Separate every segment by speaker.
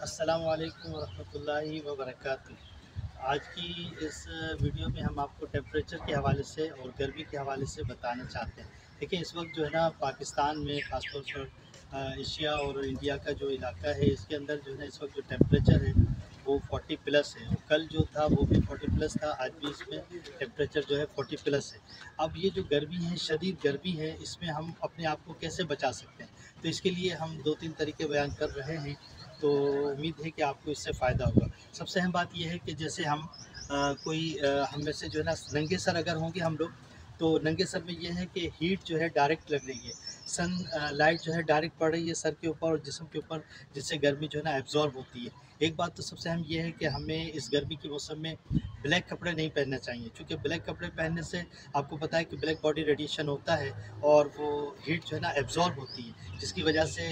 Speaker 1: अस्सलामु अलैकुम वरहमतुल्लाहि वबरकातुहू। आज की इस वीडियो में हम आपको टेम्परेचर के हवाले से और गर्मी के हवाले से बताना चाहते हैं। देखिए, इस वक्त जो है ना पाकिस्तान में ख़ासतौर पर एशिया और इंडिया का जो इलाका है, इसके अंदर जो है ना इस वक्त जो टेम्परेचर है वो 40 प्लस है। और कल जो था वो भी 40 प्लस था, आज भी इसमें टेम्परेचर जो है 40 प्लस है। अब ये जो गर्मी है, शदीद गर्मी है, इसमें हम अपने आप को कैसे बचा सकते हैं? तो इसके लिए हम 2-3 तरीके बयान कर रहे हैं, तो उम्मीद है कि आपको इससे फ़ायदा होगा। सबसे अहम बात यह है कि जैसे हम हम में से जो है ना नंगे सर अगर होंगे हम लोग, तो नंगे सर में ये है कि हीट जो है डायरेक्ट लग रही है, लाइट जो है डायरेक्ट पड़ रही है सर के ऊपर और जिस्म के ऊपर, जिससे गर्मी जो है ना एब्जॉर्ब होती है। एक बात तो सबसे अहम ये है कि हमें इस गर्मी के मौसम में ब्लैक कपड़े नहीं पहनने चाहिए, क्योंकि ब्लैक कपड़े पहनने से आपको पता है कि ब्लैक बॉडी रेडिएशन होता है और वो हीट जो है ना एब्जॉर्ब होती है, जिसकी वजह से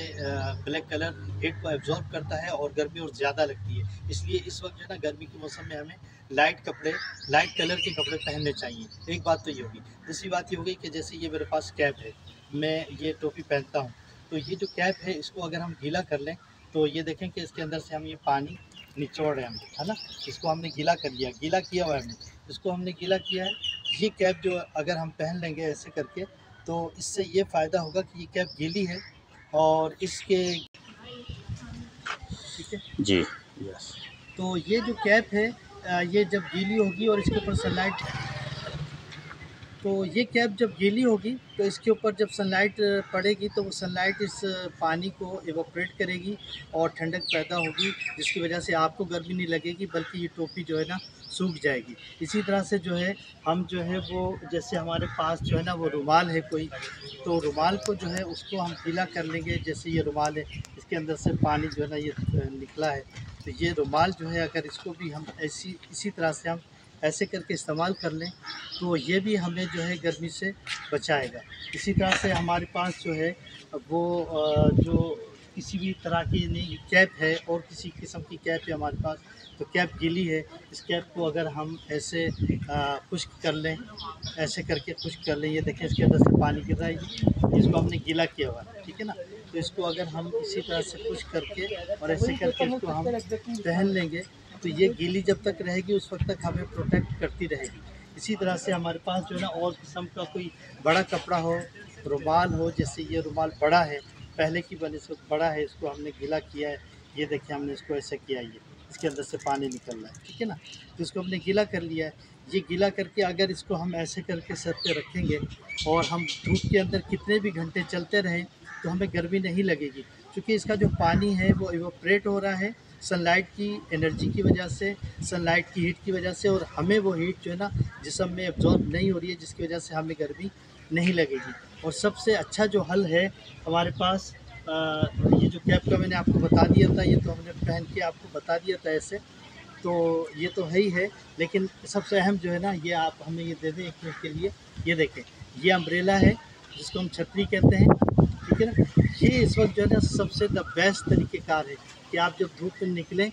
Speaker 1: ब्लैक कलर हीट को एब्जॉर्ब करता है और गर्मी और ज़्यादा लगती है। इसलिए इस वक्त जो है ना गर्मी के मौसम में हमें लाइट कलर के कपड़े पहनने चाहिए। एक बात तो ये होगी। दूसरी बात ये होगी कि जैसे ये मेरे पास कैप है, मैं ये टोपी पहनता हूँ, तो ये जो कैप है इसको अगर हम गीला कर लें तो ये देखें कि इसके अंदर से हम ये पानी निचोड़ रहे हैं, है ना। इसको हमने गीला कर लिया, गीला किया हुआ है हमने, इसको हमने गीला किया है। ये कैप जो अगर हम पहन लेंगे ऐसे करके, तो इससे ये फ़ायदा होगा कि ये कैप गीली है और इसके, ठीक है
Speaker 2: जी। यस।
Speaker 1: तो ये जो कैप है ये जब गीली होगी और इसके ऊपर सनलाइट, तो ये कैप जब गीली होगी तो इसके ऊपर जब सनलाइट पड़ेगी तो वो सनलाइट इस पानी को इवोपरेट करेगी और ठंडक पैदा होगी, जिसकी वजह से आपको गर्मी नहीं लगेगी बल्कि ये टोपी जो है ना सूख जाएगी। इसी तरह से जो है हम जो है वो, जैसे हमारे पास जो है ना वो रुमाल है कोई, तो रुमाल को जो है उसको हम गीला कर लेंगे। जैसे ये रुमाल है, इसके अंदर से पानी जो है ना ये निकला है, तो ये रुमाल जो है अगर इसको भी हम इसी तरह से हम ऐसे करके इस्तेमाल कर लें तो ये भी हमें जो है गर्मी से बचाएगा। इसी तरह से हमारे पास जो है वो जो किसी भी तरह की नहीं कैप है और किसी किस्म की कैप है हमारे पास, तो कैप गीली है, इस कैप को अगर हम ऐसे खुश्क कर लें, ऐसे करके खुश्क कर लें, ये देखें इसके अंदर से पानी गिर रहा है, इसको हमने गीला किया हुआ है, ठीक है ना। तो इसको अगर हम इसी तरह से खुश्क करके और ऐसे करके इसको हम पहन लेंगे तो ये गीली जब तक रहेगी उस वक्त तक हमें प्रोटेक्ट करती रहेगी। इसी तरह से हमारे पास जो है ना और किस्म का कोई बड़ा कपड़ा हो, रुमाल हो, जैसे ये रुमाल बड़ा है, पहले की बनस्बत बड़ा है, इसको हमने गीला किया है, ये देखिए हमने इसको ऐसे किया, ये इसके अंदर से पानी निकल रहा है, ठीक है ना। तो इसको हमने गीला कर लिया है। ये गीला करके अगर इसको हम ऐसे करके सर पे रखेंगे और हम धूप के अंदर कितने भी घंटे चलते रहें तो हमें गर्मी नहीं लगेगी, क्योंकि इसका जो पानी है वो इवोपरेट हो रहा है सनलाइट की एनर्जी की वजह से, सनलाइट की हीट की वजह से, और हमें वो हीट जो है ना जिस्म में एब्जॉर्ब नहीं हो रही है, जिसकी वजह से हमें गर्मी नहीं लगेगी। और सबसे अच्छा जो हल है हमारे पास, ये जो कैप का मैंने आपको बता दिया था, ये तो हमने पहन के आपको बता दिया था ऐसे, तो ये तो है ही है, लेकिन सबसे अहम जो है ना ये आप हमें ये दे दें 1 मिनट के लिए। ये देखें, ये अम्ब्रेला है जिसको हम छतरी कहते हैं, ठीक है ना। ये इस वक्त जो है ना सबसे द बेस्ट तरीक़ेकार है कि आप जब धूप में निकलें,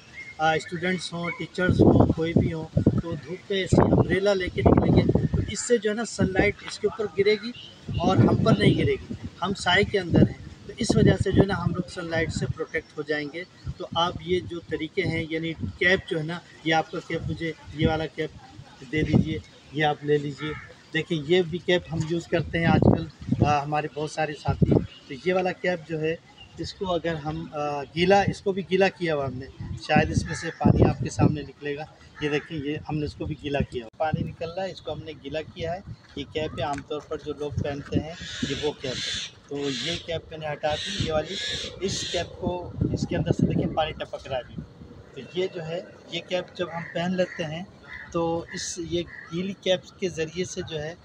Speaker 1: स्टूडेंट्स हों, टीचर्स हों, कोई भी हों, तो धूप पे ऐसे अम्ब्रेला लेके निकलेंगे तो इससे जो है ना सनलाइट इसके ऊपर गिरेगी और हम पर नहीं गिरेगी, हम साए के अंदर हैं, तो इस वजह से जो है ना हम लोग सनलाइट से प्रोटेक्ट हो जाएंगे। तो आप ये जो तरीके हैं, यानी कैप जो है ना, ये आपका कैप मुझे ये वाला कैप दे दीजिए, ये आप ले लीजिए। देखिए ये भी कैप हम यूज़ करते हैं आजकल, हमारे बहुत सारे साथी। तो ये वाला कैप जो है इसको अगर हम इसको भी गीला किया हुआ हमने, शायद इसमें से पानी आपके सामने निकलेगा। ये देखिए, ये हमने इसको भी गीला किया हुआ, पानी निकल रहा है, इसको हमने गीला किया है। ये कैप है, आमतौर पर जो लोग पहनते हैं ये वो कैप है। तो ये कैप मैंने हटा दी, ये वाली। इस कैप को इसके अंदर से देखिए पानी टपक रहा है अभी। तो ये जो है ये कैप जब हम पहन लेते हैं तो ये गीली कैप के ज़रिए से जो है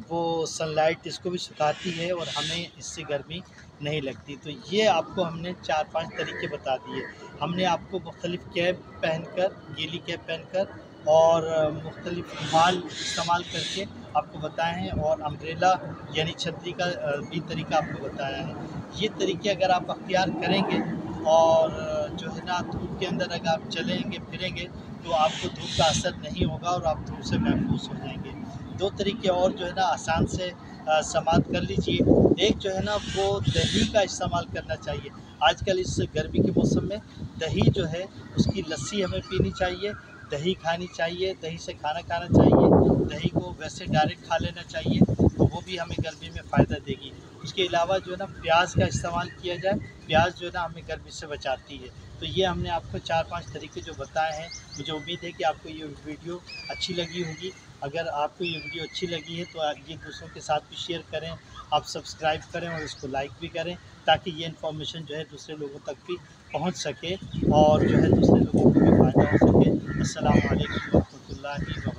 Speaker 1: वो सनलाइट इसको भी सुखाती है और हमें इससे गर्मी नहीं लगती। तो ये आपको हमने 4-5 तरीके बता दिए। हमने आपको मुख्तलिफ़ कैप पहनकर, गीली कैप पहनकर और मुख्तलिफ़ रुमाल इस्तेमाल करके आपको बताए हैं, और अम्ब्रेला यानी छतरी का भी तरीका आपको बताया है। ये तरीके अगर आप अख्तियार करेंगे और जो है ना धूप के अंदर अगर आप चलेंगे फिरेंगे तो आपको धूप का असर नहीं होगा और आप धूप से महफूज हो जाएंगे। 2 तरीके और जो है ना आसान से समाप्त कर लीजिए। एक जो है ना वो दही का इस्तेमाल करना चाहिए। आजकल इस गर्मी के मौसम में दही जो है उसकी लस्सी हमें पीनी चाहिए, दही खानी चाहिए, दही से खाना खाना चाहिए। दही को वैसे डायरेक्ट खा लेना चाहिए तो वो भी हमें गर्मी में फ़ायदा देगी। उसके अलावा जो है ना प्याज का इस्तेमाल किया जाए, प्याज जो है ना हमें गर्मी से बचाती है। तो ये हमने आपको 4-5 तरीके जो बताए हैं। मुझे उम्मीद है कि आपको ये वीडियो अच्छी लगी होगी। अगर आपको ये वीडियो अच्छी लगी है तो ये दूसरों के साथ भी शेयर करें, आप सब्सक्राइब करें और इसको लाइक भी करें, ताकि ये इन्फॉर्मेशन जो है दूसरे लोगों तक भी पहुंच सके और जो है दूसरे लोगों को भी फ़ायदा हो सके। अस्सलाम वालेकुम व रहमतुल्लाहि व